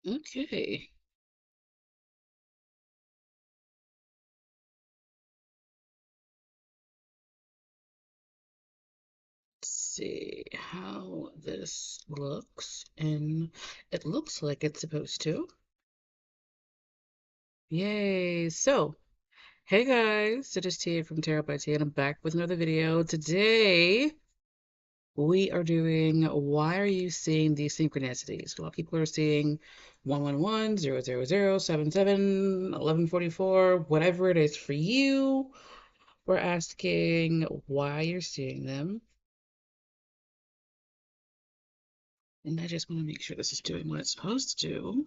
Okay. Let's see how this looks, and it looks like it's supposed to. Yay! So, hey guys, it is Tia from Tarot by Tia, and I'm back with another video. Today, we are doing Why Are You Seeing These Synchronicities? A lot of people are seeing 111, 000, 77, 1144, whatever it is for you. We're asking why you're seeing them. And I just want to make sure this is doing what it's supposed to do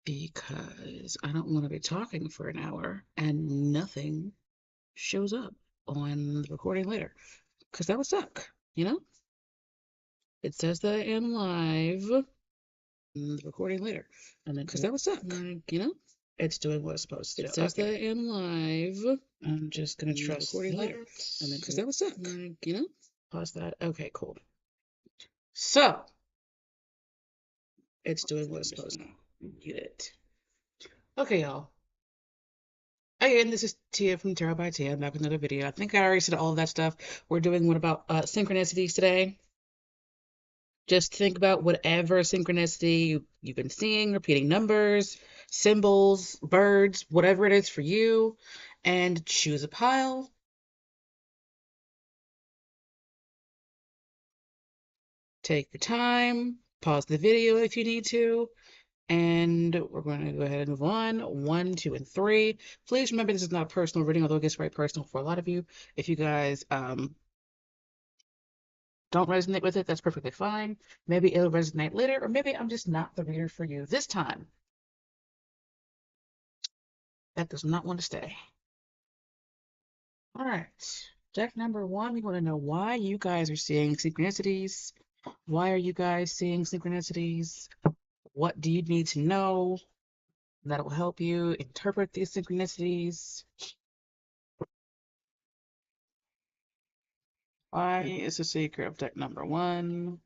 because I don't want to be talking for an hour and nothing shows up on the recording later because that would suck, you know? It says that I am live on the recording later, and then because that would suck, you know? It's doing what it's supposed to do. It says that I am live. I'm just gonna trust recording later, and then because that would suck, you know? Pause that. Okay, cool. So it's doing what it's supposed to. Get it. Okay, y'all. Again, this is Tia from Tarot by Tia. I'm back with another video. I think I already said all of that stuff. We're doing what about synchronicities today? Just think about whatever synchronicity you've been seeing, repeating numbers, symbols, birds, whatever it is for you, and choose a pile. Take your time, pause the video if you need to, and we're going to go ahead and move on. 1, 2, and 3. Please remember this is not a personal reading, although it gets very personal for a lot of you. If you guys don't resonate with it, that's perfectly fine. Maybe it'll resonate later, or maybe I'm just not the reader for you this time. That does not want to stay. All right. Deck number 1, we want to know why you guys are seeing synchronicities. Why are you guys seeing synchronicities? What do you need to know that will help you interpret these synchronicities? Why is the secret of deck number 1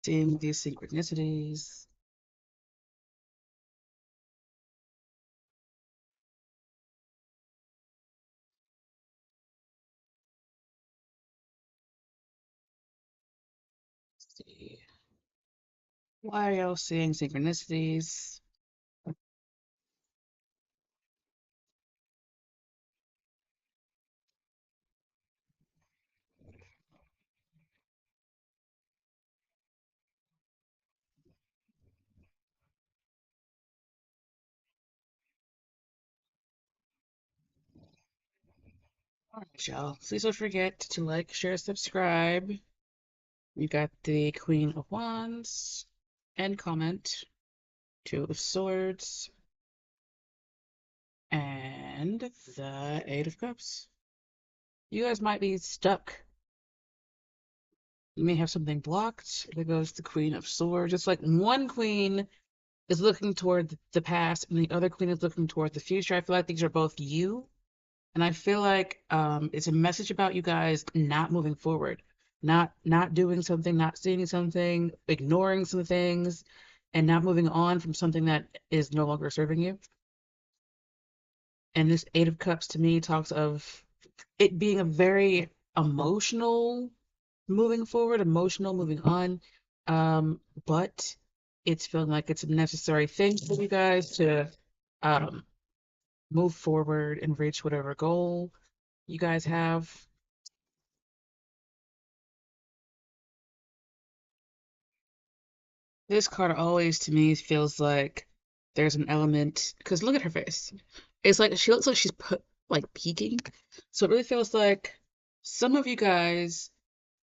seeing these synchronicities? Let's see. Why are y'all seeing synchronicities? All right, y'all. Please don't forget to like, share, subscribe. You got the Queen of Wands and comment, Two of Swords, and the Eight of Cups. You guys might be stuck. You may have something blocked. There goes the Queen of Swords. It's like one queen is looking toward the past and the other queen is looking toward the future. I feel like these are both you. And I feel like it's a message about you guys not moving forward, not doing something, not seeing something, ignoring some things, and not moving on from something that is no longer serving you. And this Eight of Cups to me talks of it being a very emotional moving forward, emotional moving on. But it's feeling like it's a necessary thing for you guys to um, move forward and reach whatever goal you guys have. This card always to me feels like there's an element because look at her face. It's like she looks like she's put like peeking. So it really feels like some of you guys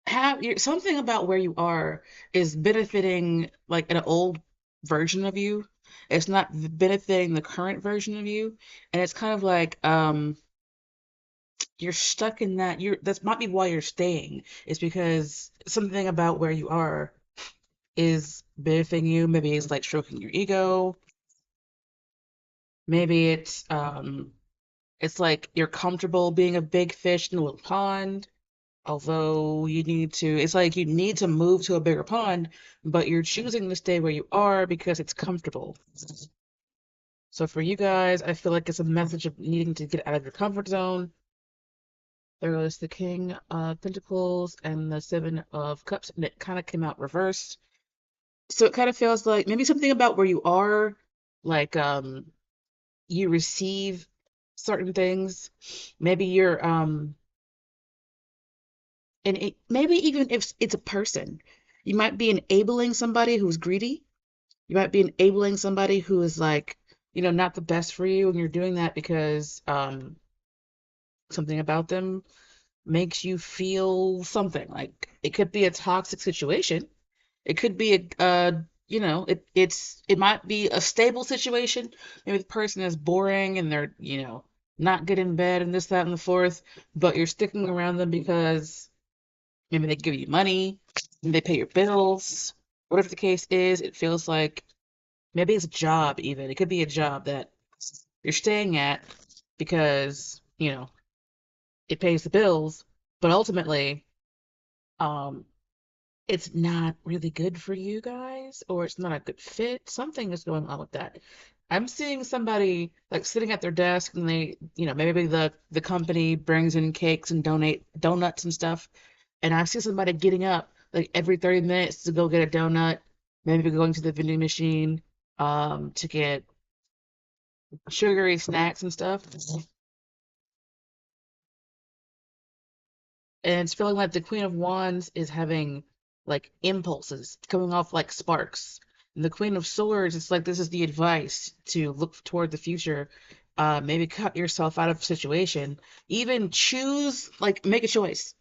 have something about where you are is benefiting like an old version of you. It's not benefiting the current version of you. And it's kind of like you're stuck in that that might be why you're staying. It's because something about where you are is benefiting you. Maybe it's like stroking your ego. Maybe it's like you're comfortable being a big fish in a little pond. Although it's like you need to move to a bigger pond, but you're choosing to stay where you are because it's comfortable. So for you guys, I feel like it's a message of needing to get out of your comfort zone. There goes the King of Pentacles and the Seven of Cups, and it kind of came out reversed. So it kind of feels like maybe something about where you are, like you receive certain things. Maybe you're and maybe even if it's a person, you might be enabling somebody who's greedy. You might be enabling somebody who is like, not the best for you, and you're doing that because something about them makes you feel something. Like it could be a toxic situation. It could be it might be a stable situation. Maybe the person is boring and they're, not good in bed and this, that, and the fourth, but you're sticking around them because maybe they give you money, maybe they pay your bills. Whatever the case is, it feels like maybe it's a job even. It could be a job that you're staying at because, it pays the bills, but ultimately, um, it's not really good for you guys, or it's not a good fit. Something is going on with that. I'm seeing somebody like sitting at their desk and they, maybe the company brings in cakes and donate donuts and stuff. And I see somebody getting up like every 30 minutes to go get a donut, maybe going to the vending machine, to get sugary snacks and stuff. And it's feeling like the Queen of Wands is having like impulses coming off like sparks. And the Queen of Swords, it's like this is the advice to look toward the future. Maybe cut yourself out of a situation. Even choose, like, make a choice.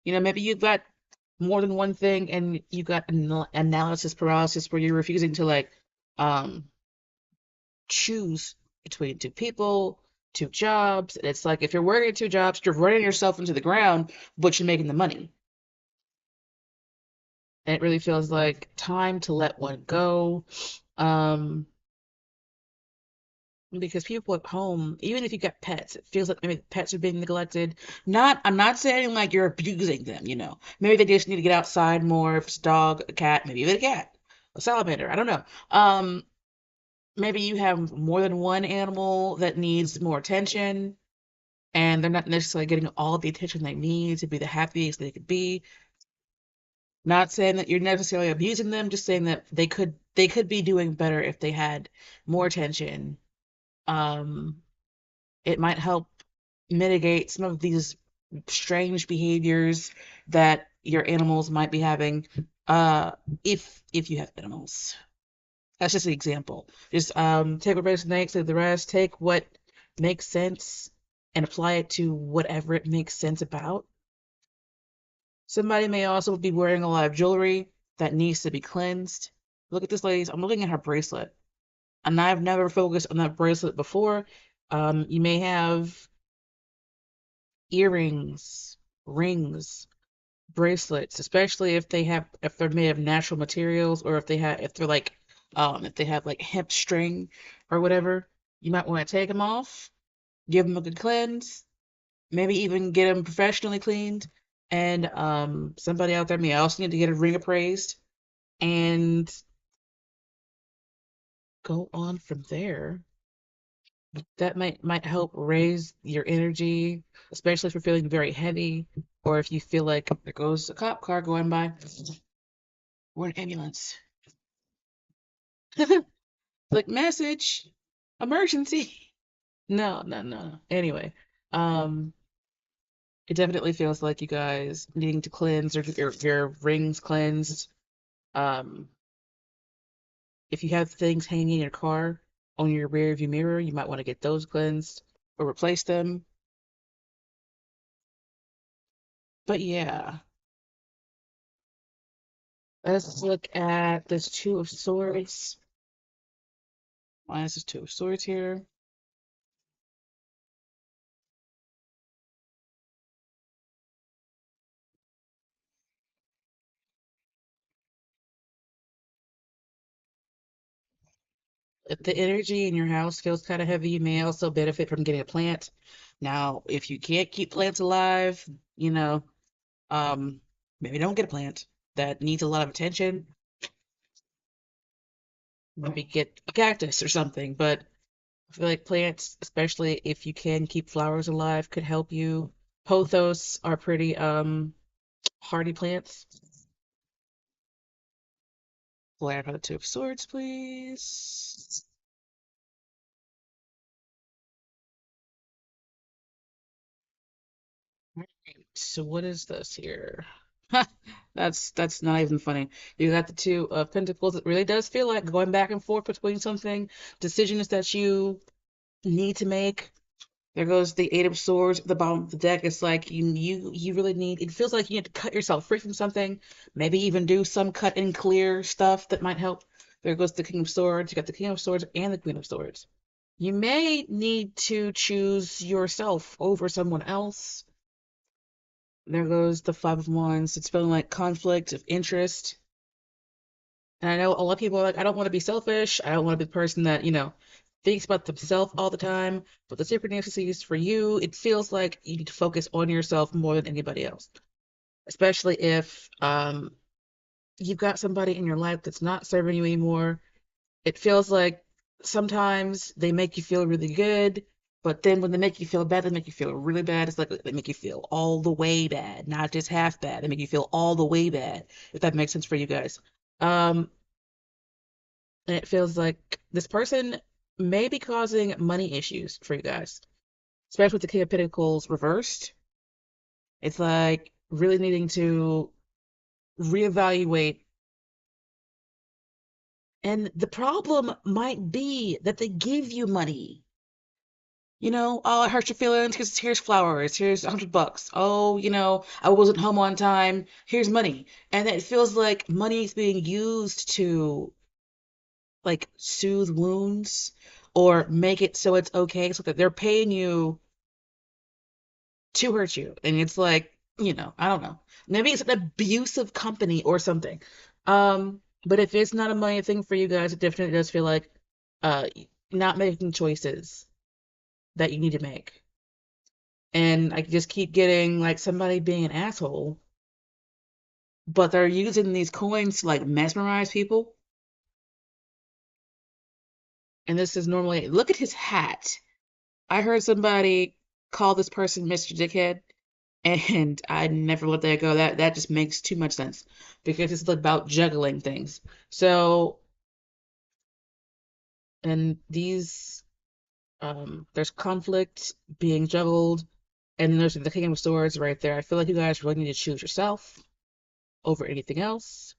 Maybe you've got more than one thing and you got analysis paralysis where you're refusing to like um choose between two people, two jobs. And it's like if you're working two jobs, you're running yourself into the ground, but you're making the money. And it really feels like time to let one go. Um, because people at home, even if you got pets, it feels like maybe pets are being neglected. I'm not saying like you're abusing them. Maybe they just need to get outside more. If it's a dog, a cat, maybe even a cat, a salamander, I don't know. Maybe you have more than one animal that needs more attention, and they're not necessarily getting all the attention they need to be the happiest they could be. Not saying that you're necessarily abusing them, just saying that they could be doing better if they had more attention. Um, it might help mitigate some of these strange behaviors that your animals might be having, uh, if you have animals. That's just an example. Just take what resonates, leave the rest. Take what makes sense and apply it to whatever it makes sense about. Somebody may also be wearing a lot of jewelry that needs to be cleansed. Look at this lady. I'm looking at her bracelet, and I've never focused on that bracelet before. You may have earrings, rings, bracelets, especially if they're made of natural materials or if they have like hemp string or whatever. You might want to take them off, give them a good cleanse, maybe even get them professionally cleaned. And somebody out there may also need to get a ring appraised and go on from there. That might help raise your energy, especially if you're feeling very heavy, or if you feel like there goes a cop car going by or an ambulance. Like message, emergency. No, no, no, no. Anyway, um, it definitely feels like you guys needing to cleanse or get your rings cleansed. Um, if you have things hanging in your car on your rear view mirror, you might want to get those cleansed or replace them. But yeah, let's look at this Two of Swords. Why is this Two of Swords here? If the energy in your house feels kind of heavy, you may also benefit from getting a plant. Now, if you can't keep plants alive, you know, Um, maybe don't get a plant that needs a lot of attention. Maybe get a cactus or something. But I feel like plants, especially if you can keep flowers alive, could help you. Pothos are pretty hardy plants. Clarify the Two of Swords, please. Right. So what is this here? That's not even funny. You got the Two of Pentacles. It really does feel like going back and forth between something, decisions that you need to make. There goes the Eight of Swords at the bottom of the deck. It's like you really need. It feels like you need to cut yourself free from something. Maybe even do some cut and clear stuff that might help. There goes the King of Swords. You got the King of Swords and the Queen of Swords. You may need to choose yourself over someone else. There goes the Five of Wands. It's feeling like conflict of interest. And I know a lot of people are like, I don't want to be selfish. I don't want to be the person that, thinks about themselves all the time. But the synchronicities for you, it feels like you need to focus on yourself more than anybody else. Especially if you've got somebody in your life that's not serving you anymore. It feels like sometimes they make you feel really good, but then when they make you feel bad, they make you feel really bad. It's like they make you feel all the way bad, not just half bad. They make you feel all the way bad, if that makes sense for you guys. Um, and it feels like this person may be causing money issues for you guys, especially with the King of Pentacles reversed. It's like really needing to reevaluate. And the problem might be that they give you money. Oh, I hurt your feelings because here's flowers, here's $100. Oh, I wasn't home on time, here's money. And it feels like money is being used to like soothe wounds or make it so it's okay, so that they're paying you to hurt you. And it's like, I don't know. Maybe it's an abusive company or something. But if it's not a money thing for you guys, it definitely does feel like uh not making choices that you need to make. And I just keep getting like somebody being an asshole, but they're using these coins to like mesmerize people. And this is normally, look at his hat. I heard somebody call this person Mr. Dickhead, and I never let that go. That just makes too much sense because it's about juggling things. So, and these, there's conflict being juggled, and there's the King of Swords right there. I feel like you guys really need to choose yourself over anything else.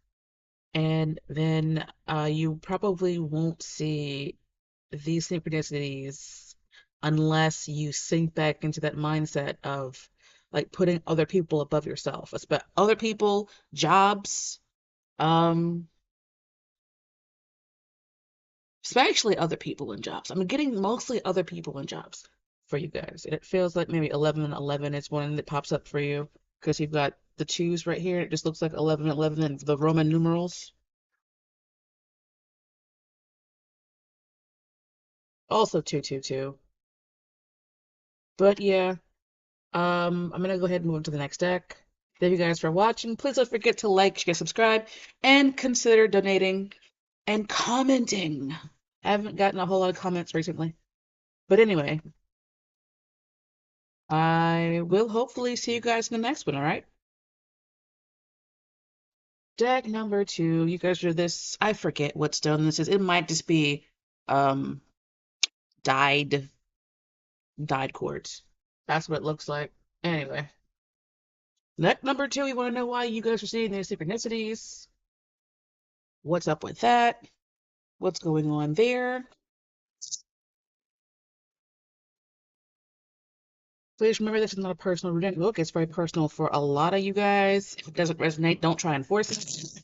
And then you probably won't see these synchronicities unless you sink back into that mindset of like putting other people above yourself. Other people, jobs, um, especially other people in jobs. I'm getting mostly other people in jobs for you guys. And it feels like maybe 11 and 11 is one that pops up for you because you've got the twos right here. It just looks like 11 and 11 and the Roman numerals. Also 222. But yeah, I'm gonna go ahead and move on to the next deck. Thank you guys for watching. Please don't forget to like, share, subscribe, and consider donating and commenting. I haven't gotten a whole lot of comments recently. But anyway, I will hopefully see you guys in the next one, alright? Deck number 2. You guys are this. I forget what stone this is. It might just be um dyed dyed quartz. That's what it looks like. Anyway. Deck number 2, you want to know why you guys are seeing these synchronicities? What's up with that? What's going on there? Please remember this is not a personal reading. Look, it's very personal for a lot of you guys. If it doesn't resonate, don't try and force it.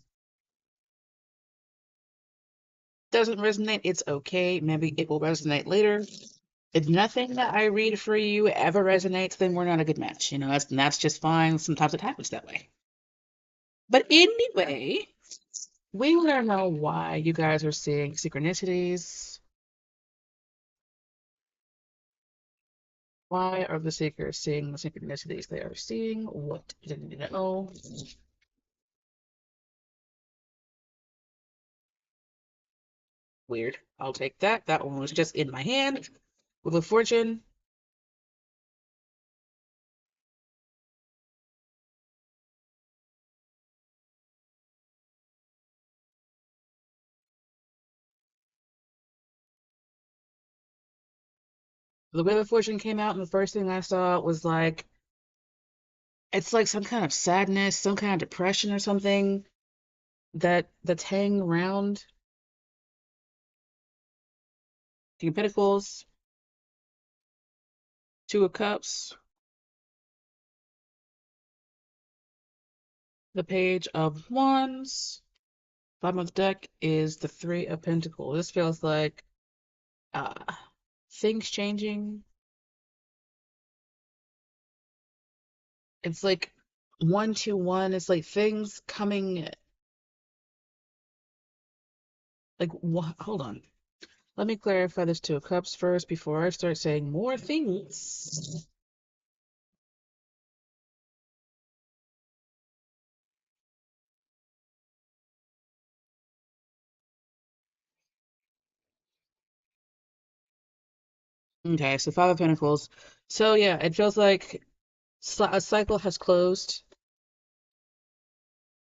Doesn't resonate, it's okay. Maybe it will resonate later. If nothing that I read for you ever resonates, then we're not a good match. That's just fine. Sometimes it happens that way. But anyway, we want to know why you guys are seeing synchronicities. Why are the seekers seeing the synchronicities they are seeing? What do they know? Weird. I'll take that. That one was just in my hand. Wheel of Fortune. The Wheel of Fortune came out, and the first thing I saw was like, it's like some kind of sadness, some kind of depression or something that's hanging around. King of Pentacles, Two of Cups, the Page of Wands. Bottom of the deck is the Three of Pentacles. This feels like uh, things changing. It's like 1-2-1. It's like things coming. Like, hold on. Let me clarify this Two of Cups first before I start saying more things. Okay, so Five of Pentacles. So yeah, it feels like a cycle has closed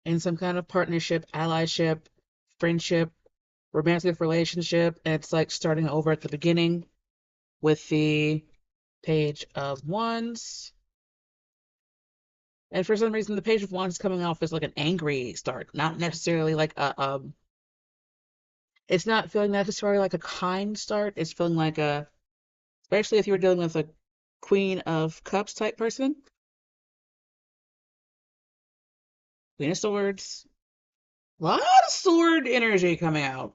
in some kind of partnership, allyship, friendship, romantic relationship, and it's like starting over at the beginning with the Page of Wands. And for some reason, the Page of Wands is coming off as like an angry start, not necessarily like it's not feeling necessarily like a kind start. It's feeling like a, especially if you were dealing with a Queen of Cups type person, Queen of Swords, a lot of sword energy coming out.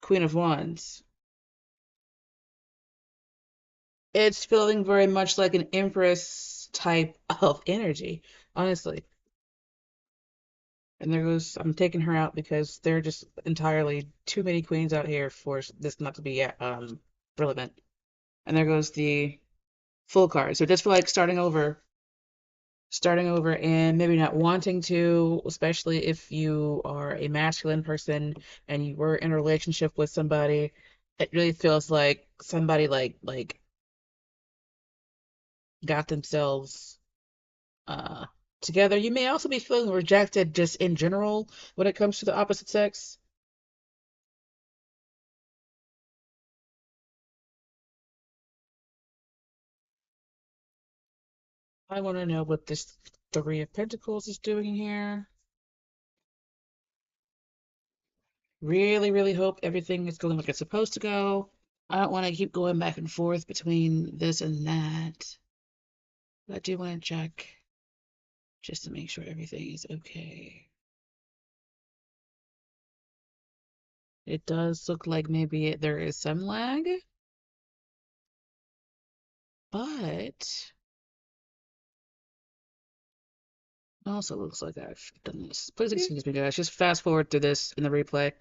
Queen of Wands. It's feeling very much like an Empress type of energy, honestly. And there goes, I'm taking her out because there are just entirely too many queens out here for this not to be relevant. And there goes the full card. So just for like starting over and maybe not wanting to, especially if you are a masculine person and you were in a relationship with somebody, it really feels like somebody like got themselves uh together. You may also be feeling rejected just in general when it comes to the opposite sex. I want to know what this Three of Pentacles is doing here. Really, really hope everything is going like it's supposed to go. I don't want to keep going back and forth between this and that. But I do want to check just to make sure everything is okay. It does look like maybe there is some lag, but also looks like I've done this. Please excuse me, guys. Just fast forward to this in the replay.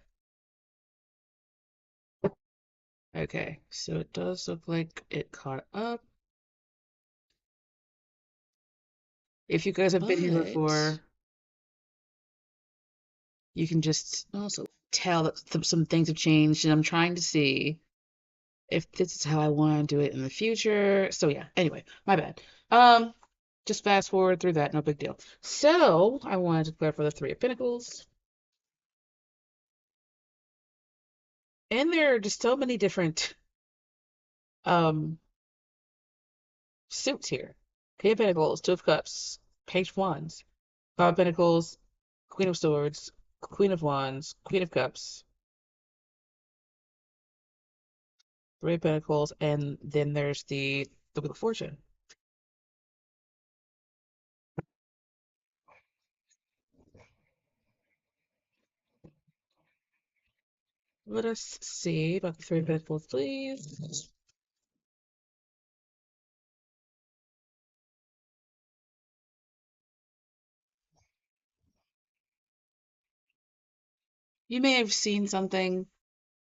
Okay, so it does look like it caught up. If you guys have been here before, you can just also tell that some things have changed, and I'm trying to see if this is how I want to do it in the future. So yeah, anyway, my bad. Um, just fast forward through that, no big deal. So I wanted to clarify the Three of Pentacles. And there are just so many different um suits here. King of Pentacles, Two of Cups, Page of Wands, Five of Pentacles, Queen of Swords, Queen of Wands, Queen of Cups, Three of Pentacles, and then there's the Wheel of Fortune. Let us see about the Three of Pentacles, please. You may have seen something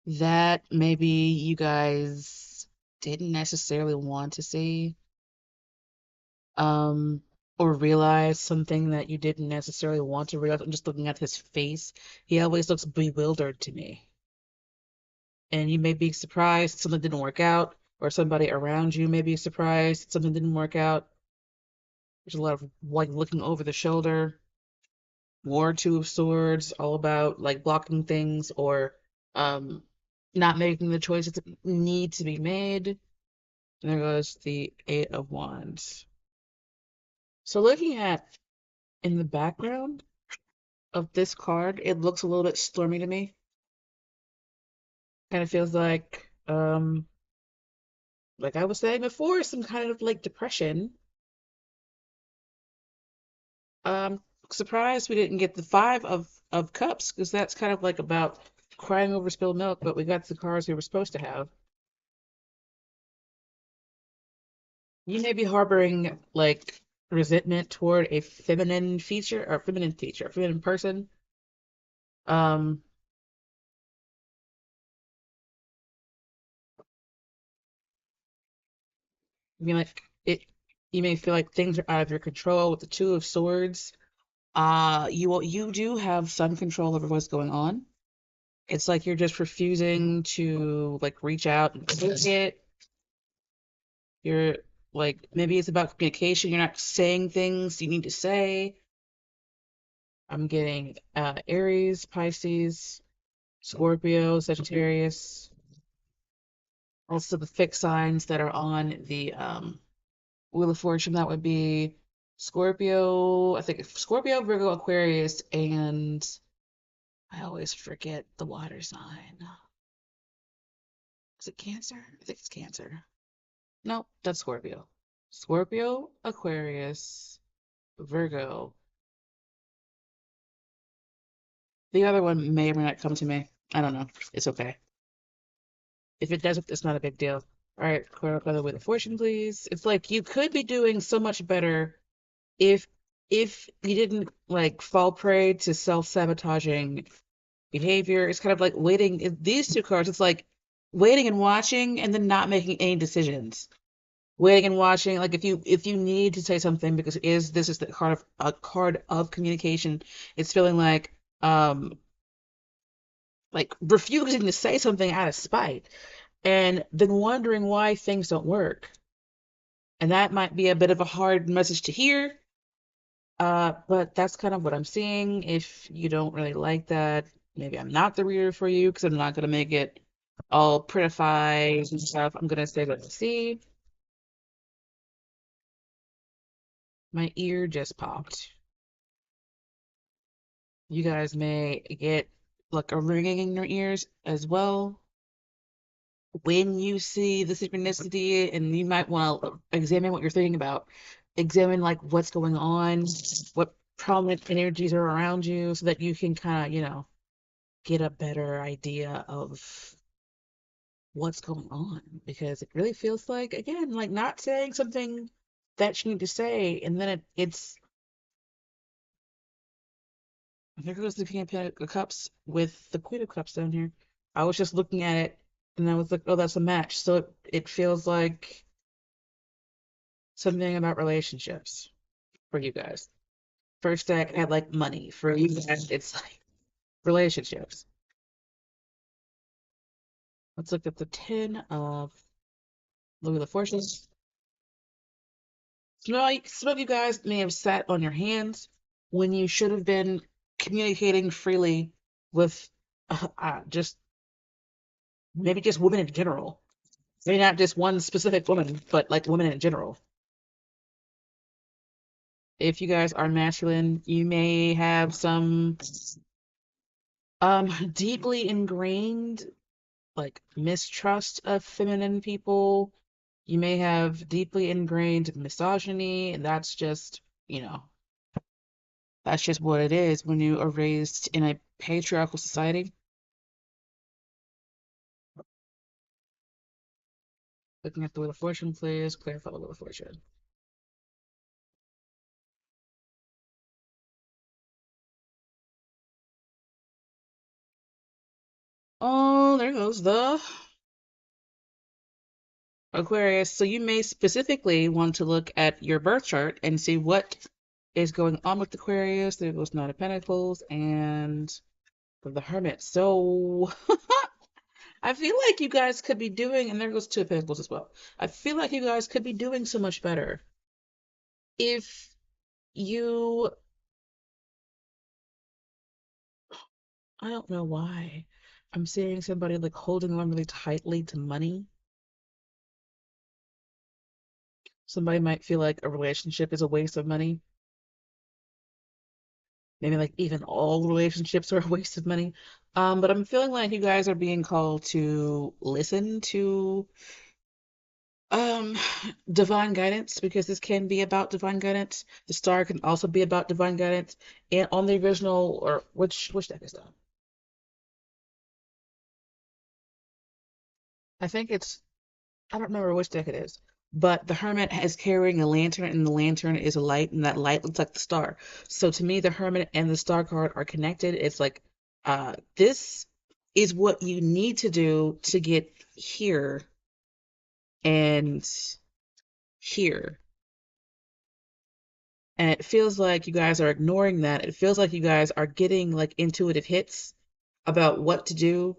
that maybe you guys didn't necessarily want to see, um, or realize something that you didn't necessarily want to realize. I'm just looking at his face. He always looks bewildered to me. And you may be surprised something didn't work out, or somebody around you may be surprised something didn't work out. There's a lot of like looking over the shoulder, war two of swords, all about like blocking things or um not making the choices that need to be made. And there goes the Eight of Wands. So looking at in the background of this card, it looks a little bit stormy to me. Kind of feels like I was saying before, some kind of like depression. Um, Surprised we didn't get the Five of Cups because that's kind of like about crying over spilled milk, but we got the cards we were supposed to have. You may be harboring like resentment toward a feminine feature or feminine teacher, a feminine person. Um, I mean like it you may feel like things are out of your control with the Two of Swords. You do have some control over what's going on. It's like you're just refusing to like reach out and take it. You're like maybe it's about communication. You're not saying things you need to say. I'm getting Aries, Pisces, Scorpio, Sagittarius. Also the fixed signs that are on the Wheel of Fortune. That would be Scorpio. I think Scorpio, Virgo, Aquarius, and I always forget the water sign. Is it Cancer? I think it's Cancer. No, that's Scorpio. Scorpio, Aquarius, Virgo. The other one may or may not come to me. I don't know. It's okay. If it doesn't, it's not a big deal. All right, clear up with a fortune, please. It's like you could be doing so much better if you didn't like fall prey to self-sabotaging behavior. It's kind of like waiting. These two cards, it's like waiting and watching and then not making any decisions. Waiting and watching, like if you need to say something because this is the card of a card of communication. It's feeling like refusing to say something out of spite and then wondering why things don't work. And that might be a bit of a hard message to hear, but that's kind of what I'm seeing. If you don't really like that, maybe I'm not the reader for you because I'm not going to make it all prettified and stuff. I'm going to say what I see. My ear just popped. You guys may get like a ringing in your ears as well when you see the synchronicity, and you might want to examine what you're thinking about. Examine like what's going on, what prominent energies are around you, so that you can kind of, get a better idea of what's going on. Because it really feels like, again, like not saying something that you need to say, and then there goes the King of Cups with the Queen of Cups down here. I was just looking at it, and I was like, oh, that's a match. So it feels like something about relationships for you guys. First deck had like money. For you guys, it's like relationships. Let's look at the Ten of Louis the Fortunes. Some of you guys may have sat on your hands when you should have been communicating freely with just maybe just women in general. Maybe not just one specific woman, but like women in general. If you guys are masculine, you may have some deeply ingrained like mistrust of feminine people. You may have deeply ingrained misogyny, and that's just what it is when you are raised in a patriarchal society. Looking at the Wheel of Fortune, please clarify the Wheel of Fortune. Oh, there goes the Aquarius, so you may specifically want to look at your birth chart and see what is going on with Aquarius. There goes Nine of Pentacles and the Hermit. So I feel like you guys could be doing, and there goes Two of Pentacles as well. I feel like you guys could be doing so much better if you, I don't know why. I'm seeing somebody like holding on really tightly to money. Somebody might feel like a relationship is a waste of money. Maybe like even all relationships are a waste of money. But I'm feeling like you guys are being called to listen to um divine guidance because this can be about divine guidance. The star can also be about divine guidance. And on the original, or which deck is that? I think it's, I don't remember which deck it is, but the hermit is carrying a lantern, and the lantern is a light, and that light looks like the star. So to me, the hermit and the star card are connected. It's like, this is what you need to do to get here and here. And it feels like you guys are ignoring that. It feels like you guys are getting like intuitive hits about what to do,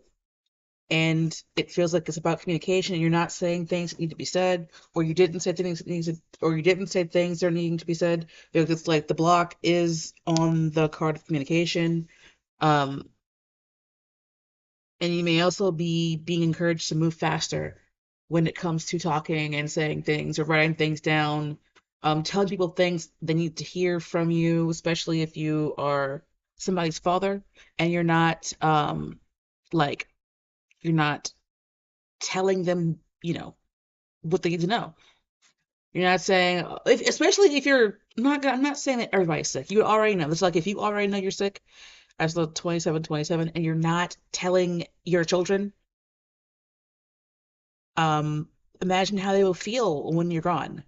and it feels like it's about communication, and you're not saying things that need to be said, or you didn't say things that needs to, or you didn't say things that are needing to be said, because it's like the block is on the card of communication. um and you may also be being encouraged to move faster when it comes to talking and saying things or writing things down, telling people things they need to hear from you, especially if you are somebody's father and you're not like you're not telling them, what they need to know. You're not saying, especially if you're not gonna, I'm not saying that everybody's sick. You already know. It's like if you already know you're sick as the 2727 and you're not telling your children, um, imagine how they will feel when you're gone.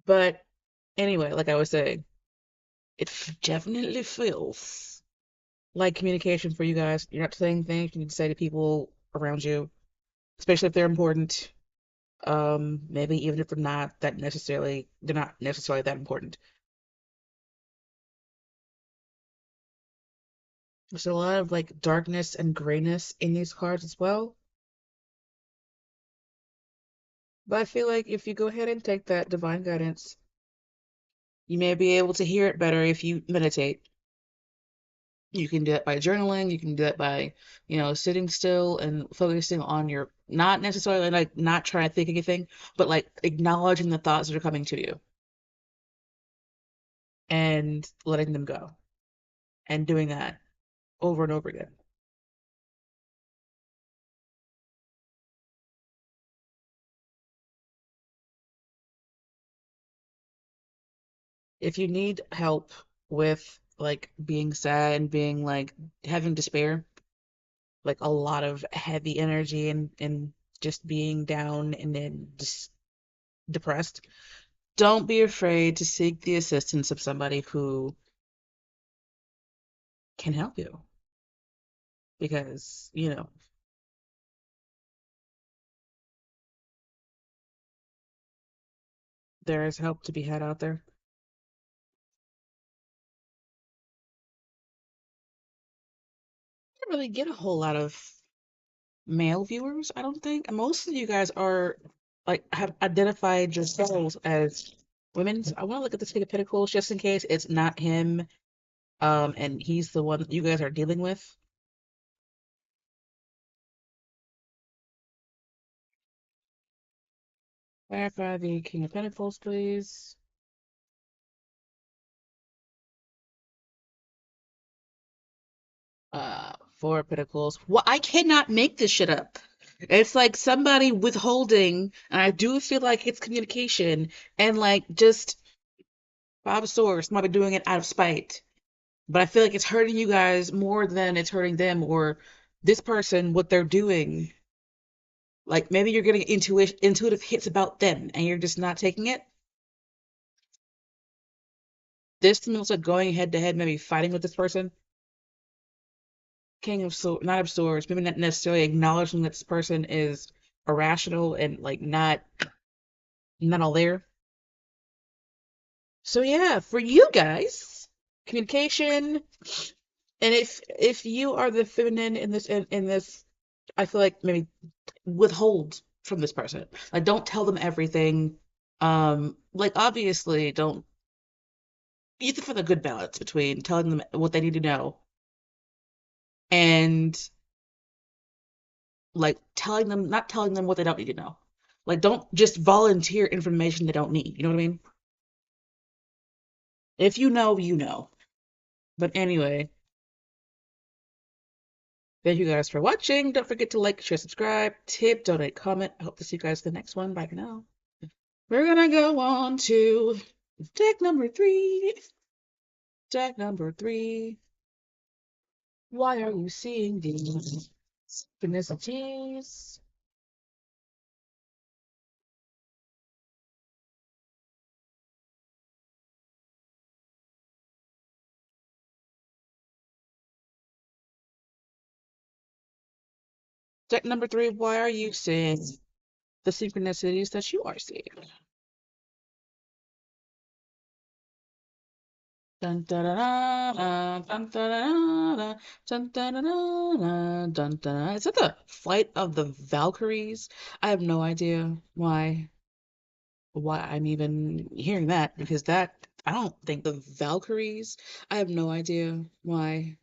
But anyway, like I was saying, definitely feels like communication for you guys. You're not saying things you need to say to people around you, especially if they're important. Maybe even if they're not necessarily that important. There's a lot of like darkness and grayness in these cards as well. But I feel like if you go ahead and take that divine guidance, you may be able to hear it better if you meditate. You can do it by journaling, you can do it by, sitting still and focusing on your, not necessarily like not trying to think anything, but like acknowledging the thoughts that are coming to you and letting them go and doing that over and over again. If you need help with like being sad and being like having despair, like a lot of heavy energy and just being down and then just depressed, don't be afraid to seek the assistance of somebody who can help you because, there is help to be had out there. I don't really get a whole lot of male viewers, I don't think. Most of you guys are like have identified yourselves as women. So I want to look at the King of Pentacles just in case it's not him, and he's the one that you guys are dealing with. Clarify the King of Pentacles, please. Four of Pentacles. Well, I cannot make this shit up. It's like somebody withholding, and I do feel like it's communication, and like just Five of Swords, somebody doing it out of spite. But I feel like it's hurting you guys more than it's hurting them or this person, what they're doing. Like maybe you're getting intuitive hits about them and you're just not taking it. This feels like going head to head, maybe fighting with this person. King of Swords, not of Swords, maybe not necessarily acknowledging that this person is irrational and like not all there. So yeah, for you guys, communication, and if you are the feminine in this, I feel like maybe withhold from this person. Like don't tell them everything. Like obviously don't you have to find a good balance between telling them what they need to know and like telling them not telling them what they don't need to know. Like don't just volunteer information they don't need. You know what I mean? If you know, you know. But anyway, thank you guys for watching. Don't forget to like, share, subscribe, tip, donate, comment. I hope to see you guys in the next one. Bye for now. We're gonna go on to deck number 3. Deck number 3. Why are you seeing these synchronicities? Deck number 3. Why are you seeing the synchronicities that you are seeing? Dun, dun, dun, dun, dun, dun, dun, dun, dun, dun, dun, dun. Is that the Flight of the Valkyries? I have no idea why I'm even hearing that because that I don't think the Valkyries. I have no idea why.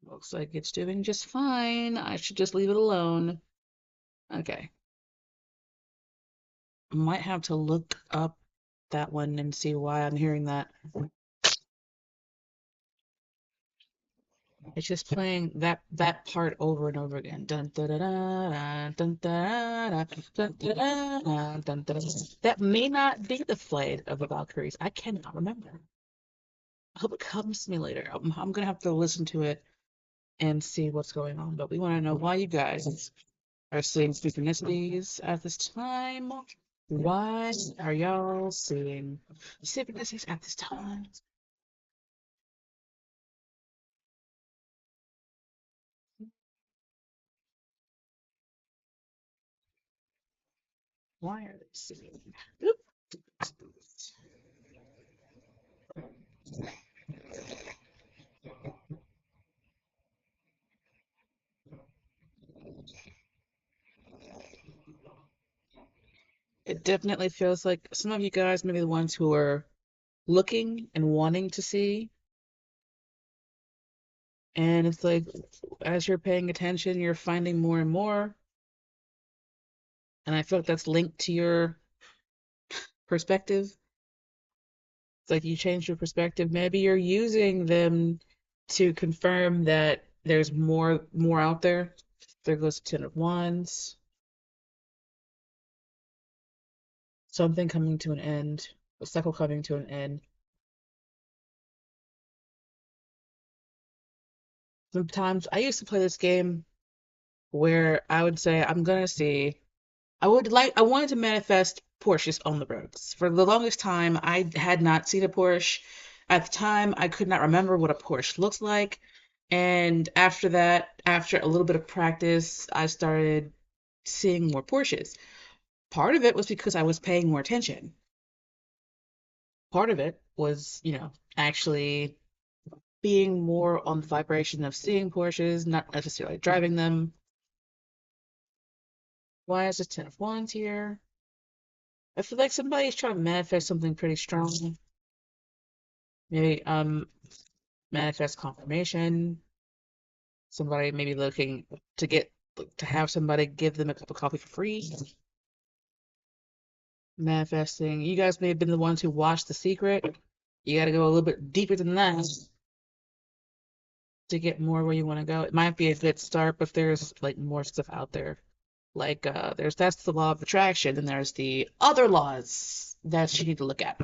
Looks like it's doing just fine. I should just leave it alone. Okay. Might have to look up that one and see why I'm hearing that. It's just playing that part over and over again. Dun dun dun dun dun dun dun dun dun dun. That may not be the Flight of the Valkyries. I cannot remember. I hope it comes to me later. I'm gonna have to listen to it and see what's going on. But we want to know why you guys are seeing synchronicities at this time. Why are y'all seeing synchronicities at this time? Why are they seeing? Oop. It definitely feels like some of you guys may be the ones who are looking and wanting to see. And it's like as you're paying attention, you're finding more and more. And I feel like that's linked to your perspective. It's like you change your perspective. Maybe you're using them to confirm that there's more out there. There goes Ten of Wands. Something coming to an end. A cycle coming to an end. Sometimes I used to play this game where I would say I'm gonna see I wanted to manifest Porsches on the roads. For the longest time, I had not seen a Porsche. At the time, I could not remember what a Porsche looks like. And after that, after a little bit of practice, I started seeing more Porsches. Part of it was because I was paying more attention. Part of it was, actually being more on the vibration of seeing Porsches, not necessarily driving them. Why is this Ten of Wands here? I feel like somebody's trying to manifest something pretty strong. Maybe manifest confirmation. Somebody maybe looking to get to have somebody give them a cup of coffee for free. Manifesting. You guys may have been the ones who watched The Secret. You got to go a little bit deeper than that to get more where you want to go. It might be a good start, but there's like more stuff out there. Like that's the law of attraction, and there's the other laws that you need to look at.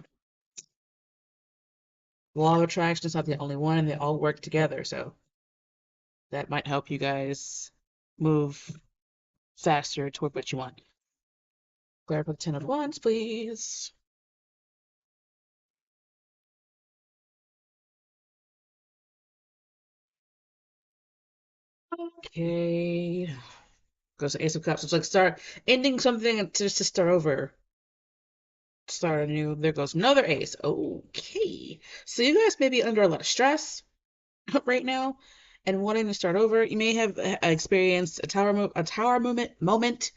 The law of attraction is not the only one, and they all work together. So that might help you guys move faster toward what you want. Grab a Ten of Wands, please. Okay. Goes to Ace of Cups. It's like start ending something and just to start over. Start anew. There goes another ace. Okay. So you guys may be under a lot of stress right now and wanting to start over. You may have experienced a tower moment.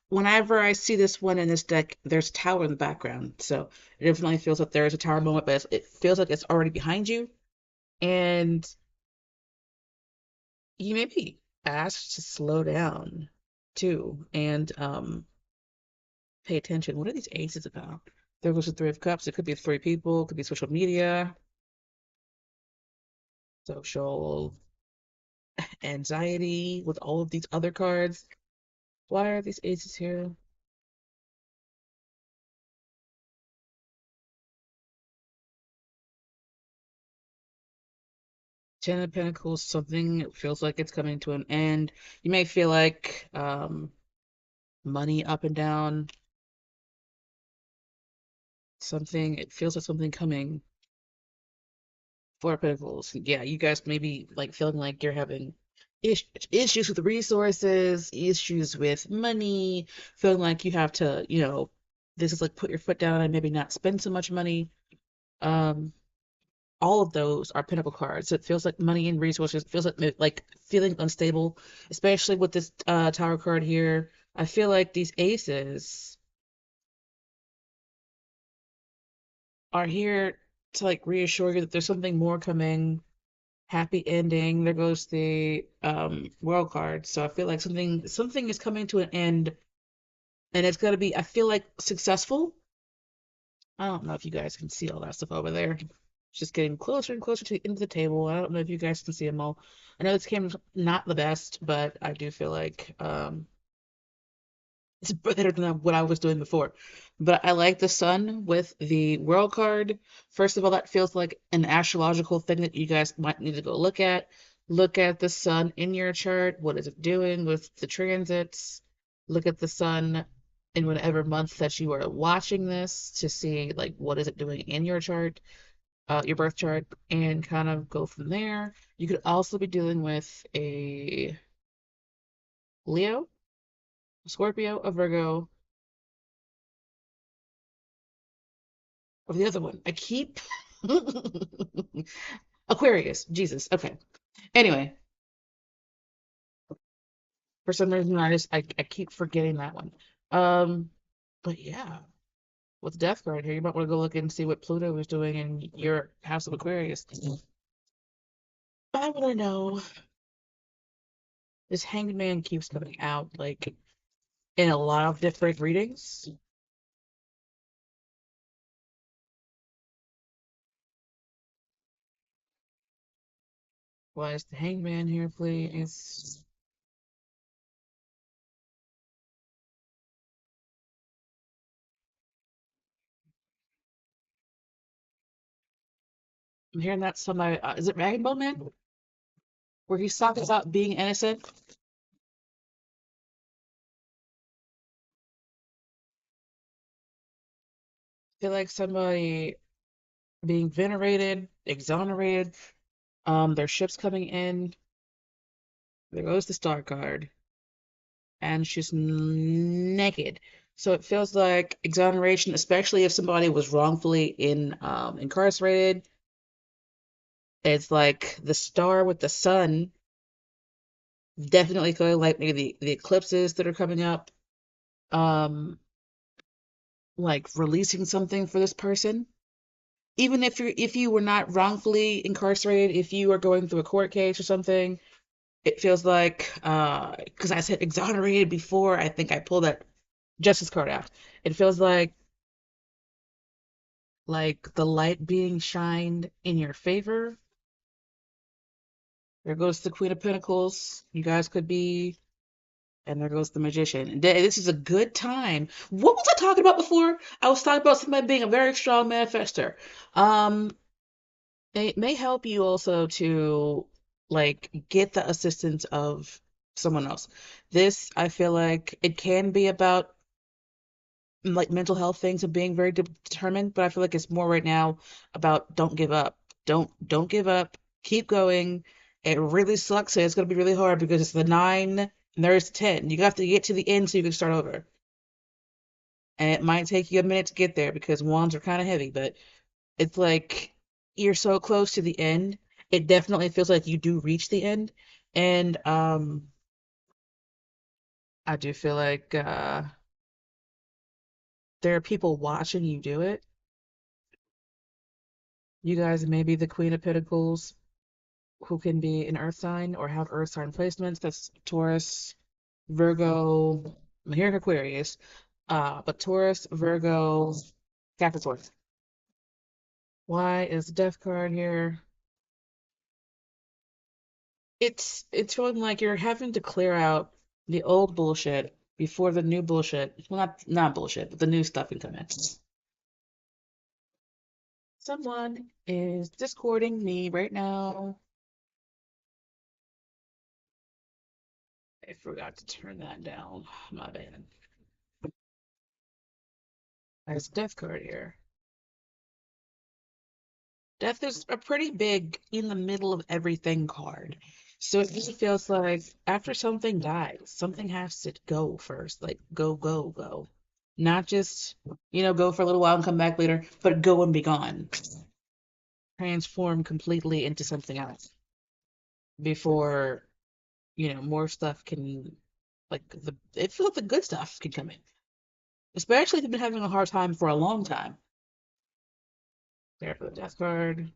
Whenever I see this one in this deck, there's a tower in the background. So it definitely feels like there is a tower moment, but it feels like it's already behind you. And you may be asked to slow down too and pay attention. What are these aces about? There goes the Three of Cups. It could be three people, it could be social media, social anxiety with all of these other cards. Why are these aces here? Ten of Pentacles, something feels like it's coming to an end. You may feel like money up and down. Something, it feels like something coming. Four of Pentacles. Yeah, you guys may be like feeling like you're having issues with resources, issues with money, feeling like you have to, this is like put your foot down and maybe not spend so much money. Um, all of those are Pentacle cards. So it feels like money and resources. It feels like feeling unstable, especially with this Tower card here. I feel like these aces are here to like reassure you that there's something more coming. Happy ending. There goes the world card. So I feel like something is coming to an end, and it's gonna be, I feel like, successful. I don't know if you guys can see all that stuff over there. It's just getting closer and closer to the end of the table. I don't know if you guys can see them all. I know this camera's not the best, but I do feel like it's better than what I was doing before. But I like the sun with the world card. First of all, that feels like an astrological thing that you guys might need to go look at. Look at the sun in your chart. What is it doing with the transits? Look at the sun in whatever month that you are watching this to see like what is it doing in your chart, your birth chart, and kind of go from there. You could also be dealing with a Leo, a Scorpio, a Virgo, or the other one. I keep Aquarius. Jesus. Okay. Anyway, for some reason I keep forgetting that one. Um, but yeah, with the Death card here, you might want to go look and see what Pluto is doing in your House of Aquarius. I want to know. This Hanged Man keeps coming out like in a lot of different readings. Why is the Hanged Man here, please? I'm hearing that somebody, is it Rainbow Man? Where he's talking about being innocent. I feel like somebody being venerated, exonerated. Their ship's coming in. There goes the star card, and she's naked. So it feels like exoneration, especially if somebody was wrongfully incarcerated. It's like the star with the sun, definitely feeling like maybe the eclipses that are coming up, um, like releasing something for this person. Even if you were not wrongfully incarcerated, if you are going through a court case or something, it feels like because I said exonerated before, I think I pulled that justice card out. It feels like the light being shined in your favor. There goes the Queen of Pentacles. You guys could be, and there goes the Magician. This is a good time. What was I talking about before? I was talking about somebody being a very strong manifester. Um, it may help you also to like get the assistance of someone else. This, I feel like it can be about like mental health things and being very determined, but I feel like it's more right now about don't give up. Don't give up. Keep going It really sucks, and it's gonna be really hard because it's the 9 and there's the 10. You have to get to the end so you can start over. And it might take you a minute to get there because wands are kind of heavy, but it's like you're so close to the end. It definitely feels like you do reach the end. And I do feel like there are people watching you do it. You guys may be the Queen of Pentacles who can be an earth sign or have earth sign placements. That's Taurus, Virgo, I'm hearing Aquarius, but Taurus, Virgo, Capricorn. Why is the Death card here? It's feeling like you're having to clear out the old bullshit before the new bullshit. Well, not bullshit, but the new stuff can come in. Someone is discording me right now. I forgot to turn that down. My bad. There's a Death card here. Death is a pretty big in the middle of everything card. So it really feels like after something dies, something has to go first. Like go, go, go. Not just, go for a little while and come back later, but go and be gone. Transform completely into something else before, more stuff can, like, it feels like the good stuff can come in. Especially if you've been having a hard time for a long time. There for the Death card.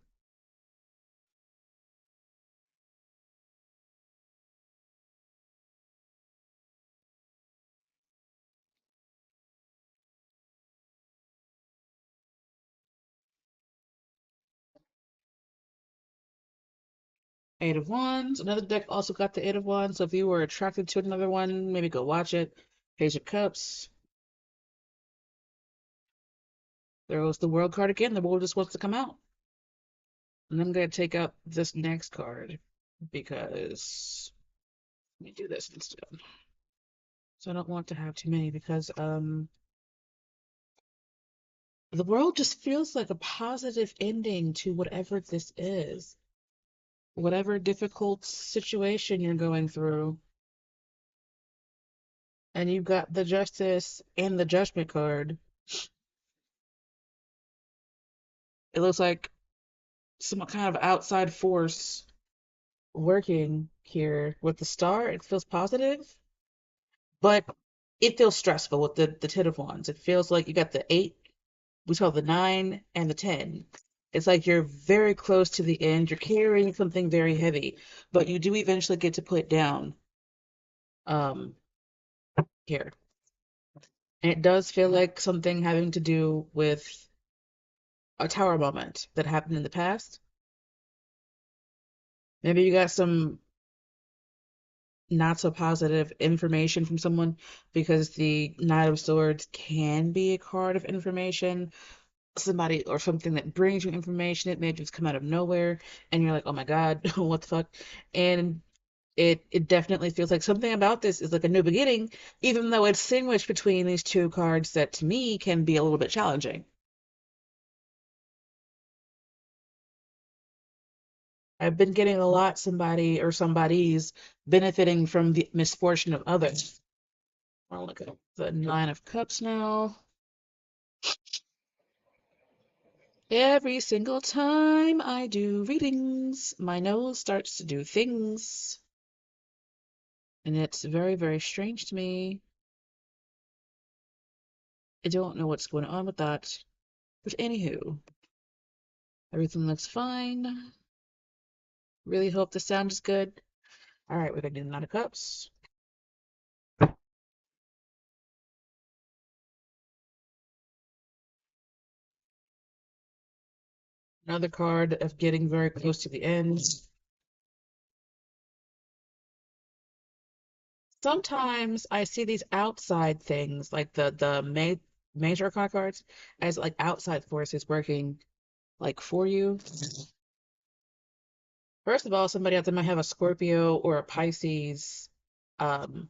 8 of Wands. Another deck also got the 8 of Wands. So if you were attracted to another one, maybe go watch it. Page of Cups. There goes the World card again. The World just wants to come out. And I'm going to take out this next card because let me do this instead. So I don't want to have too many because the World just feels like a positive ending to whatever this is. Whatever difficult situation you're going through. And you've got the Justice and the Judgment card. It looks like some kind of outside force working here with the star. It feels positive, but it feels stressful with the 10 of Wands. It feels like you got the 8, we saw the 9, and the 10. It's like you're very close to the end. You're carrying something very heavy, but you do eventually get to put it down um, here. And it does feel like something having to do with a tower moment that happened in the past. Maybe you got some not so positive information from someone because the Knight of Swords can be a card of information. Somebody or something that brings you information, it may just come out of nowhere, and you're like, oh my God, what the fuck? And it definitely feels like something about this is like a new beginning, even though it's sandwiched between these two cards that to me can be a little bit challenging. I've been getting a lot somebody or somebody's benefiting from the misfortune of others. I'll look at the Nine of Cups now. Every single time I do readings, my nose starts to do things. And it's very, very strange to me. I don't know what's going on with that. But anywho, everything looks fine. Really hope the sound is good. Alright, we're gonna do the Nine of Cups. Another card of getting very close to the end. Sometimes I see these outside things, like the major cards, as like outside forces working like for you. First of all, somebody out there might have a Scorpio or a Pisces um,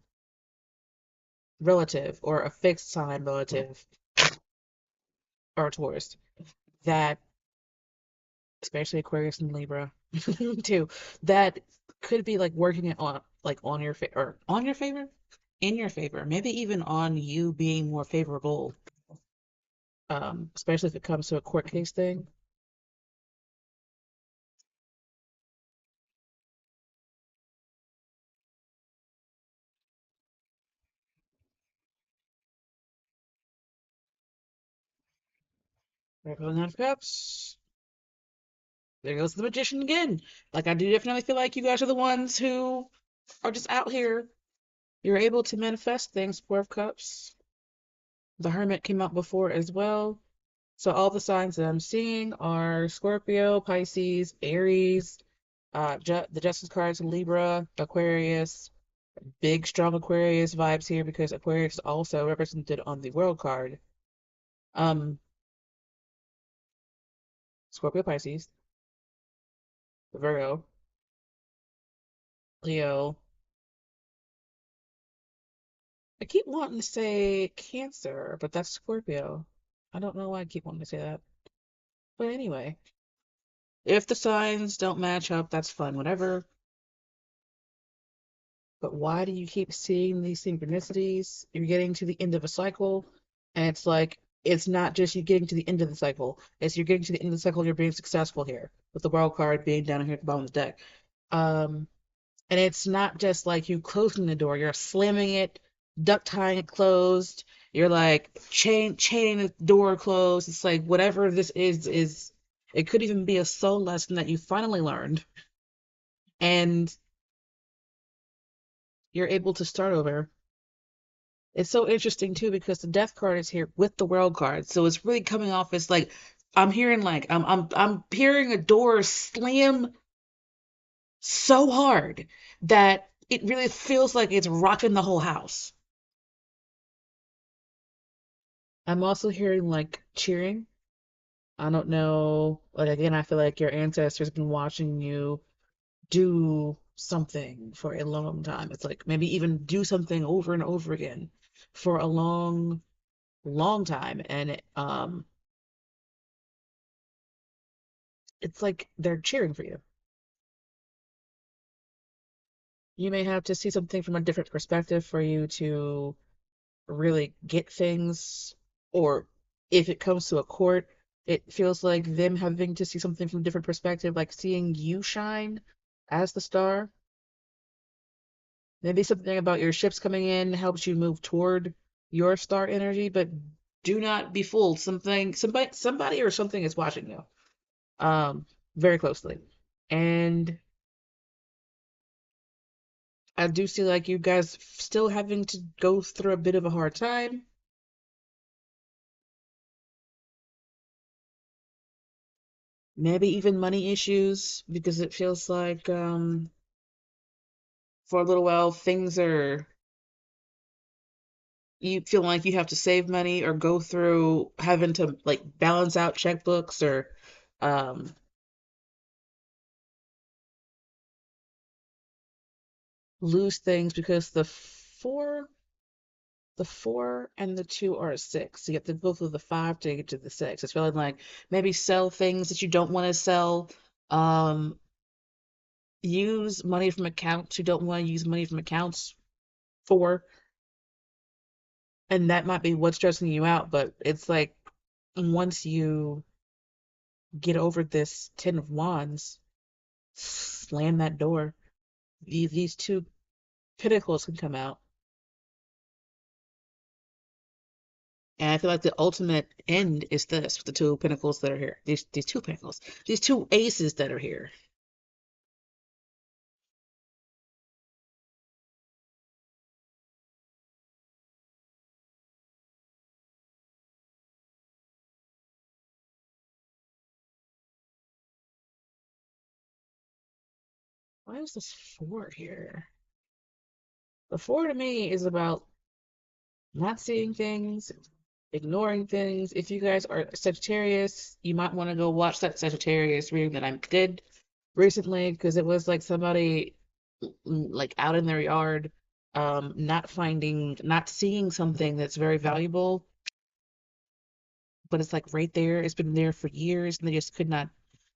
relative or a fixed sign relative or a Taurus that, especially Aquarius and Libra, too, that could be like working it on like on your fa or on your favor, in your favor, maybe even on you being more favorable, especially if it comes to a court case thing. There goes Nine of Cups. There goes the Magician again. Like I do definitely feel like you guys are the ones who are just out here. You're able to manifest things. Four of Cups. The Hermit came out before as well. So all the signs that I'm seeing are Scorpio, Pisces, Aries, the Justice cards, Libra, Aquarius. Big, strong Aquarius vibes here because Aquarius is also represented on the World card. Um, Scorpio, Pisces, Virgo, Cleo. I keep wanting to say Cancer, but that's Scorpio. I don't know why I keep wanting to say that. But anyway, if the signs don't match up, that's fine, whatever. But why do you keep seeing these synchronicities? You're getting to the end of a cycle, and it's like it's not just you getting to the end of the cycle. It's you're getting to the end of the cycle. You're being successful here with the world card being down here at the bottom of the deck. Um, and it's not just like you closing the door. You're slamming it, duck tying it closed. You're like chaining the door closed. It's like whatever this is. It could even be a soul lesson that you finally learned, and you're able to start over. It's so interesting too because the death card is here with the world card. So it's really coming off as like I'm hearing like I'm hearing a door slam so hard that it really feels like it's rocking the whole house. I'm also hearing like cheering. I don't know. Like again, I feel like your ancestors have been watching you do something for a long time. It's like maybe even do something over and over again for a long, long time. And it's like they're cheering for you. You may have to see something from a different perspective for you to really get things, or if it comes to a court, it feels like them having to see something from a different perspective, like seeing you shine as the star. Maybe something about your ships coming in helps you move toward your star energy, but do not be fooled. Somebody or something is watching you, um, very closely. And I do see like you guys still having to go through a bit of a hard time. Maybe even money issues because it feels like for a little while things are you feel like you have to save money or go through having to like balance out checkbooks or um lose things because the four and the two are a six. You have to go through the five to get to the six. It's feeling like maybe sell things that you don't want to sell. Um, use money from accounts you don't want to use money from accounts for, and that might be what's stressing you out. But it's like once you get over this Ten of Wands, slam that door. These two pinnacles can come out, and I feel like the ultimate end is this with the two pinnacles that are here. These two pinnacles, these two aces that are here. Why is this four here? The four to me is about not seeing things, ignoring things. If you guys are Sagittarius, you might want to go watch that Sagittarius reading that I did recently because it was like somebody like out in their yard, not seeing something that's very valuable, but it's like right there. It's been there for years and they just could not.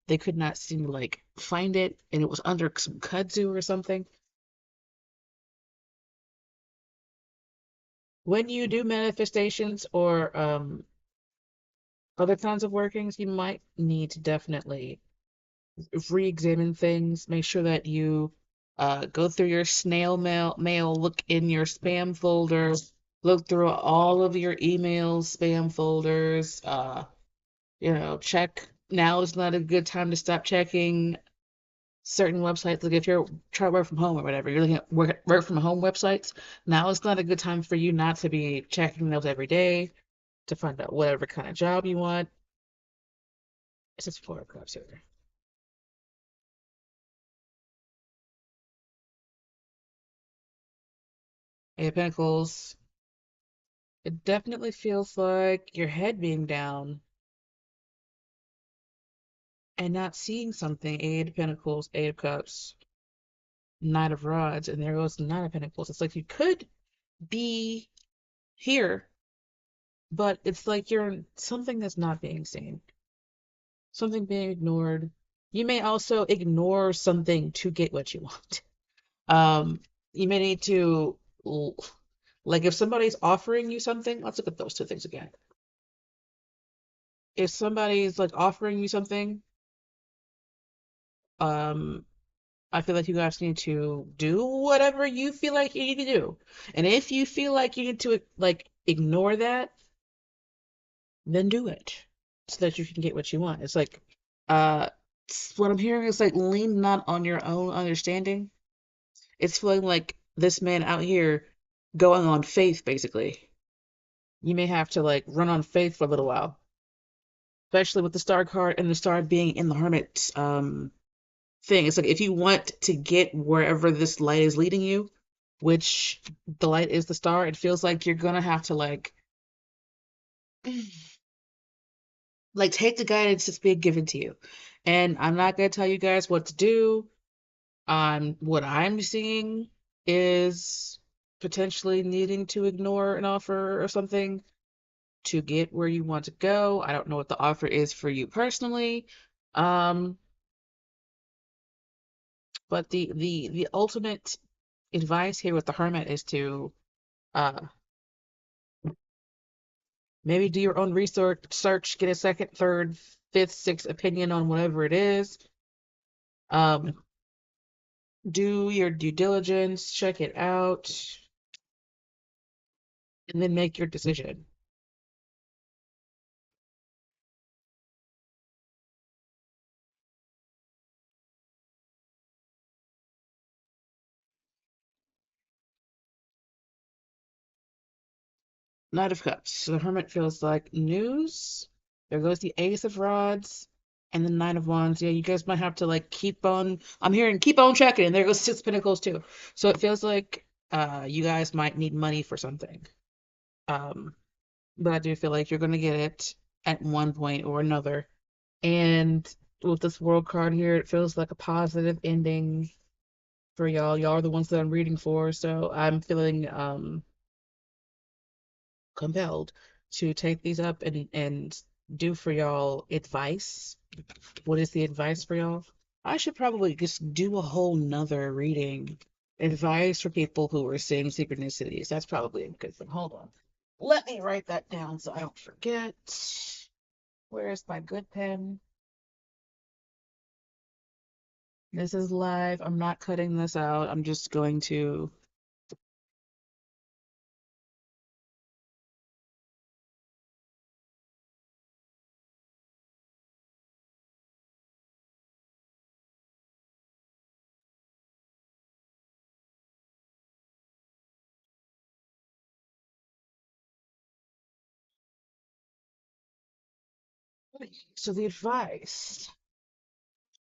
they could not seem to like find it, and it was under some kudzu or something. When you do manifestations or other kinds of workings, you might need to definitely re-examine things. Make sure that you go through your snail mail, look in your spam folder, look through all of your emails, spam folders. Check. Now is not a good time to stop checking certain websites. Like if you're trying to work from home or whatever, you're looking at work from home websites. Now is not a good time for you not to be checking those every day to find out whatever kind of job you want. It's just 4 of Cups here. Eight of Pentacles. It definitely feels like your head being down and not seeing something. Eight of Pentacles, Eight of Cups, Knight of Rods, and there goes the Nine of Pentacles. It's like you could be here, but it's like you're something that's not being seen, something being ignored. You may also ignore something to get what you want. Um, you may need to, like, if somebody's offering you something, let's look at those two things again. If somebody's like offering you something, um, I feel like you guys need to do whatever you feel like you need to do. And if you feel like you need to like ignore that, then do it so that you can get what you want. It's like uh what I'm hearing is like lean not on your own understanding. It's feeling like this man out here going on faith basically. You may have to like run on faith for a little while, especially with the star card and the star being in the hermit thing. It's like if you want to get wherever this light is leading you, which the light is the star, it feels like you're gonna have to like take the guidance that's being given to you. And I'm not gonna tell you guys what to do. What I'm seeing is potentially needing to ignore an offer or something to get where you want to go. I don't know what the offer is for you personally. Um, but the ultimate advice here with the hermit is to uh maybe do your own research, search, get a second, third, fifth, sixth opinion on whatever it is. Um, do your due diligence, check it out, and then make your decision. Knight of Cups. So the Hermit feels like news. There goes the Ace of Rods and the Nine of Wands. Yeah, you guys might have to like keep on. I'm hearing keep on checking. And there goes Six of Pentacles too. So it feels like you guys might need money for something. Um, but I do feel like you're gonna get it at one point or another. And with this World card here, it feels like a positive ending for y'all. Y'all are the ones that I'm reading for, so I'm feeling compelled to take these up and do for y'all advice. What is the advice for y'all? I should probably just do a whole nother reading. Advice for people who are seeing synchronicities. That's probably a good thing. Hold on. Let me write that down so I don't forget. Where's my good pen? This is live. I'm not cutting this out. I'm just going to. So the advice.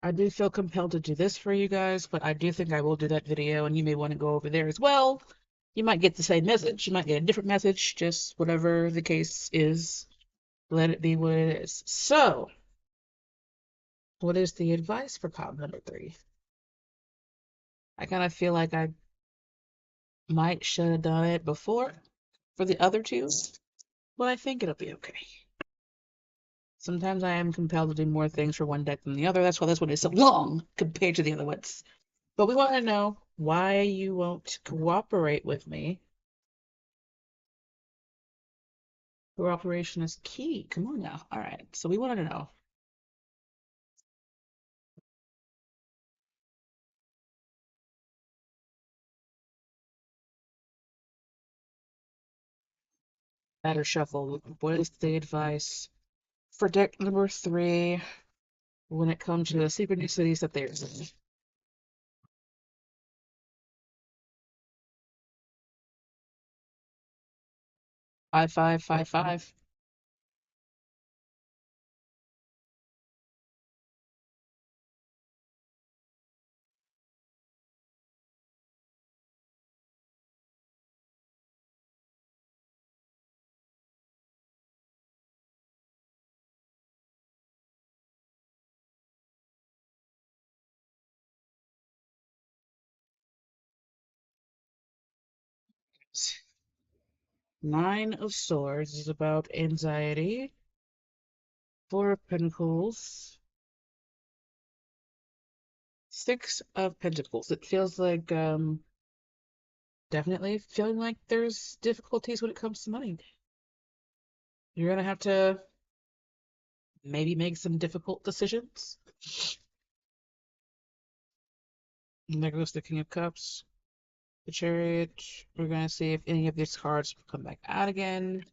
I do feel compelled to do this for you guys, but I do think I will do that video, and you may want to go over there as well. You might get the same message. You might get a different message, just whatever the case is. Let it be what it is. So, what is the advice for cop number 3? I kind of feel like I might should have done it before for the other two, but I think it'll be okay. Sometimes I am compelled to do more things for one deck than the other. That's why this one is so long compared to the other ones. But we want to know why you won't cooperate with me. Cooperation is key. Come on now. All right. So we want to know. Batter shuffle. What is the advice for deck number 3 when it comes to the synchronicities that there's in? 5555. 9 of Swords is about anxiety. 4 of Pentacles. 6 of Pentacles. It feels like definitely feeling like there's difficulties when it comes to money. You're gonna have to maybe make some difficult decisions. And there goes the King of Cups, the Chariot. We're gonna see if any of these cards will come back out again.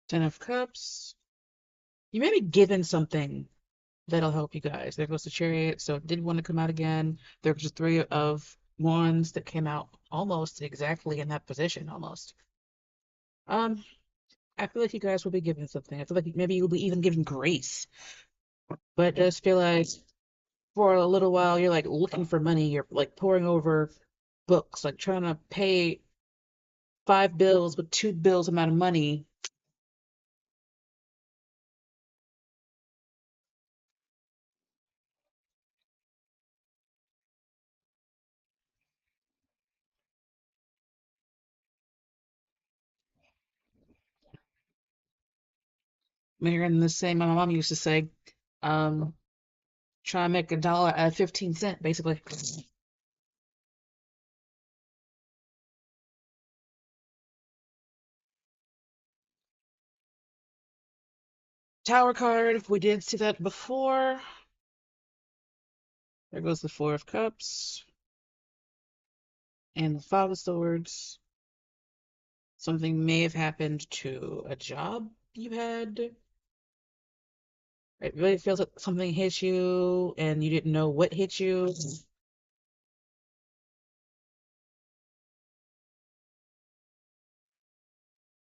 Ten of Cups. You may be given something that'll help you guys. There goes the Chariot. So it did want to come out again. There's just 3 of Wands that came out almost exactly in that position, almost. Um, I feel like you guys will be given something. I feel like maybe you'll be even given grace. But it does feel like for a little while you're like looking for money. You're like poring over books, like trying to pay 5 bills with 2 bills amount of money. Hearing the same, my mom used to say, um, try to make a dollar out of 15 cents, basically. Tower card, we did see that before. There goes the 4 of Cups and the 5 of Swords. Something may have happened to a job you had. It really feels like something hit you and you didn't know what hit you.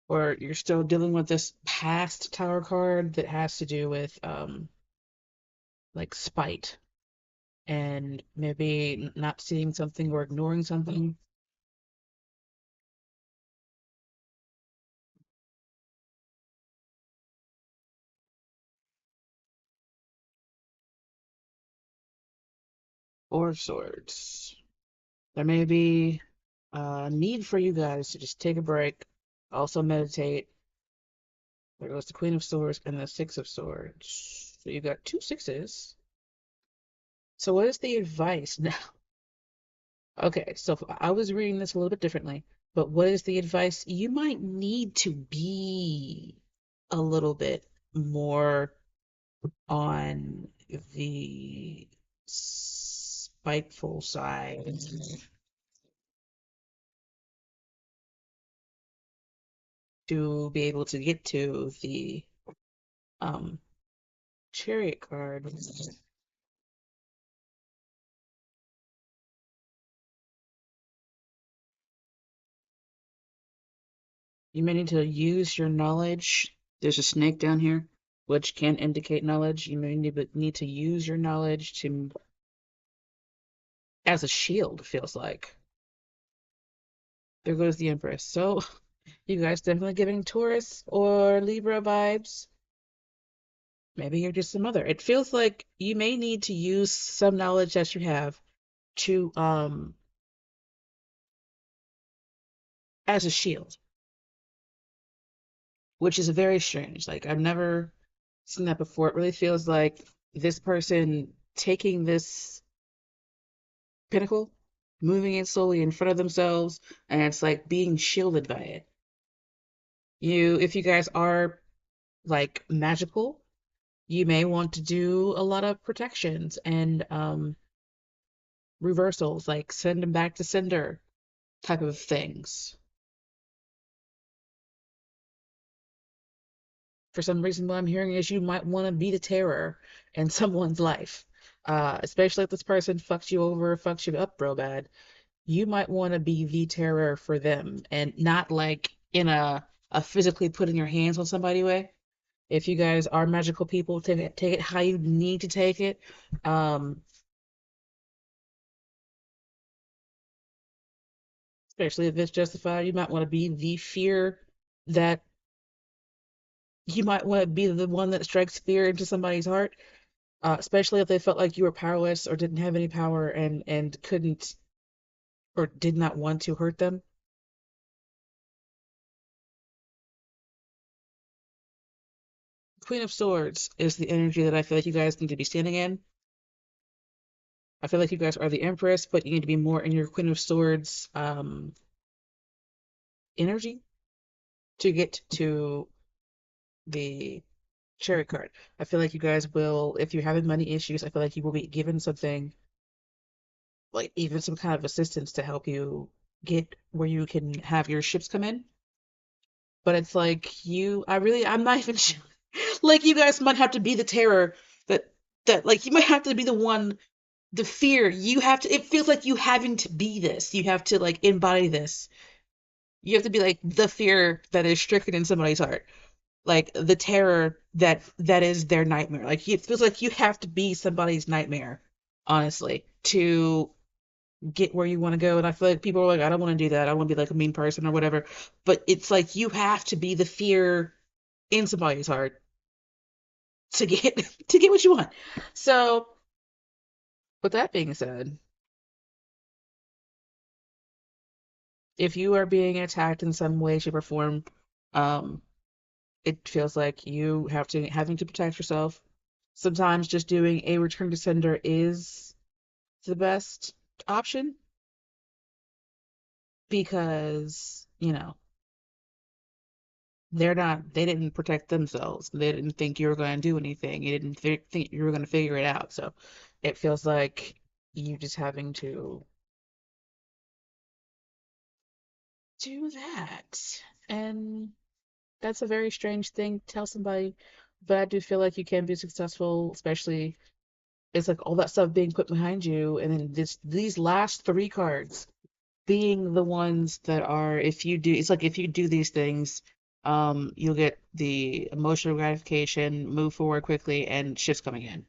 Or you're still dealing with this past tower card that has to do with like spite and maybe not seeing something or ignoring something. Or swords. There may be a need for you guys to just take a break, also meditate. There goes the Queen of Swords and the 6 of Swords. So you got 2 6s. So what is the advice now? Okay, so I was reading this a little bit differently, but what is the advice? You might need to be a little bit more on the spiteful side to be able to get to the um chariot card. You may need to use your knowledge. There's a snake down here, which can indicate knowledge. You may need to use your knowledge to as a shield, feels like. There goes the Empress. So you guys definitely giving Taurus or Libra vibes. Maybe you're just a mother. It feels like you may need to use some knowledge that you have to as a shield, which is very strange. Like I've never seen that before. It really feels like this person taking this pinnacle, moving it slowly in front of themselves, and it's like being shielded by it. If you guys are like magical, you may want to do a lot of protections and reversals, like send them back to sender type of things. For some reason, what I'm hearing is you might want to be the terror in someone's life, especially if this person fucks you over, fucks you up real bad. You might want to be the terror for them, and not like in a physically putting your hands on somebody way. If you guys are magical people, take it how you need to take it. Um, Especially if it's justified, you might want to be the fear that you might want to be the one that strikes fear into somebody's heart, especially if they felt like you were powerless or didn't have any power and couldn't or did not want to hurt them. Queen of Swords is the energy that I feel like you guys need to be standing in. I feel like you guys are the Empress, but you need to be more in your Queen of Swords energy to get to the Cherry card. I feel like you guys will, if you're having money issues, I feel like you will be given something, like even some kind of assistance to help you get where you can have your ships come in. But it's like I'm not even sure. Like you guys might have to be the terror that like you might have to be the one, the fear. You have to. It feels like you having to be this. You have to like embody this. You have to be like the fear that is stricken in somebody's heart, like the terror that is their nightmare. Like it feels like you have to be somebody's nightmare, honestly, to get where you want to go. And I feel like people are like, I don't want to do that. I want to be like a mean person or whatever. But it's like you have to be the fear in somebody's heart to get to get what you want. So, with that being said, if you are being attacked in some way, shape, or form, um, it feels like you having to protect yourself. Sometimes just doing a return to sender is the best option because, they didn't protect themselves. They didn't think you were going to do anything. You didn't think you were going to figure it out. So it feels like you just having to do that. And that's a very strange thing to tell somebody, but I do feel like you can be successful, especially it's like all that stuff being put behind you, and then these last three cards being the ones that are, if you do, it's like if you do these things, you'll get the emotional gratification, move forward quickly, and shifts coming in.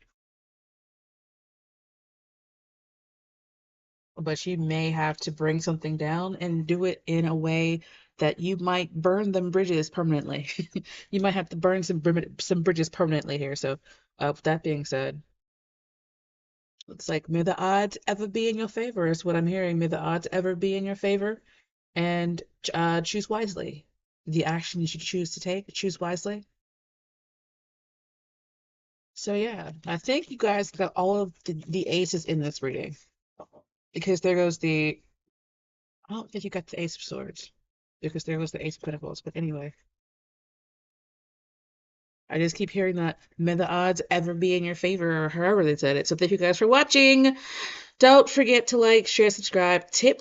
But you may have to bring something down and do it in a way that you might burn them bridges permanently. You might have to burn some bridges permanently here. So, with that being said, looks like may the odds ever be in your favor is what I'm hearing. May the odds ever be in your favor, and choose wisely. The action you should choose to take, choose wisely. So yeah, I think you guys got all of the aces in this reading because there goes the. I don't think you got the Ace of Swords because there was the Ace of Pentacles. But anyway, I just keep hearing that may the odds ever be in your favor, or however they said it. So thank you guys for watching. Don't forget to like, share, subscribe, tip.